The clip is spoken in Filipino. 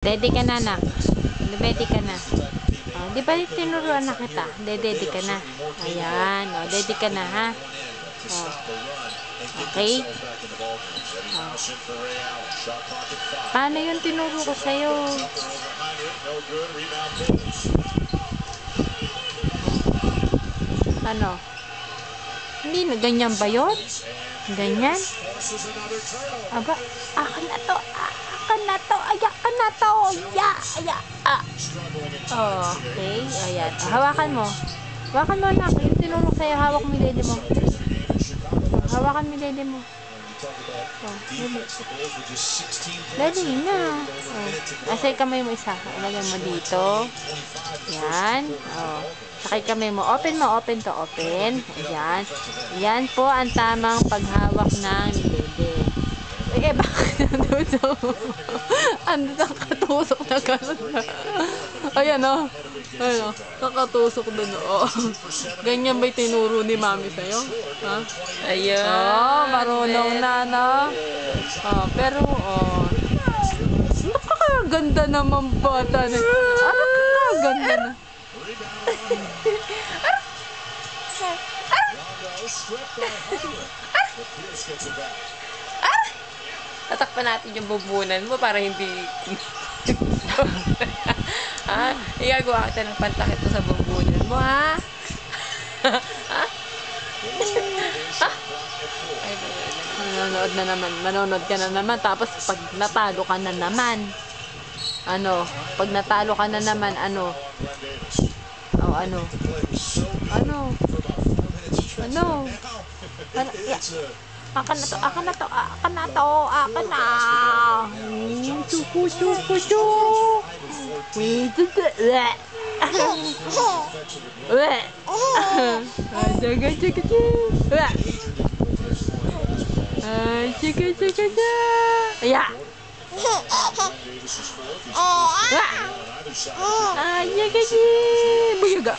Ready ka na, anak. Ready ka na. Oh, di ba tinuruan na kita? Ready ka na. Ayan. Oh, ready ka na, ha? Oh. Okay? Oh. Paano yung tinuro ko sa'yo? Ano? Hindi na ganyan ba yun? Ganyan? Aba, akin na to. Akin na to. Ayak ka na to. Ya, ya, ah. Okay, ayan. Hawakan mo. Hawakan mo, anak. Yung tinuro sa'yo, hawak mo yung lady mo. Hawakan mo yung lady mo. Oh, lady na. Oh. Asay kamay mo isa. Ilagay mo dito. Yan. Oh. Sakay kamay mo. Open mo. Open to open. Ayan. Yan po ang tamang paghawak ng lady. Eh, bakit nandun mo? Andun ang katusok na gano'n na. Ayan o. Ayan o. Nakatusok dun o. Ganyan ba'y tinuro ni mami sa'yo? Ha? Ayan. Oh, marunong na, no? Oh, pero, oh. Napakaganda naman bata na. Napakaganda na. Tatakpan natin yung bubunan mo para hindi... ha? Igagawa kita ng pantakit mo sa bubunan mo, ha? Ha? Ay, manonood na naman. Manonood ka na naman. Tapos, pag natalo ka na naman, ano? Pag natalo ka na naman, ano? Oh, ano? Ano? Ano? Ano? Yeah. Akan na to, akan na to, akan na to, akan na. Chuku, chuku, chuku. Wait, jaga, jaga, jaga. Jaga, jaga, jaga. Ya. Jaga, jaga. Buyaga.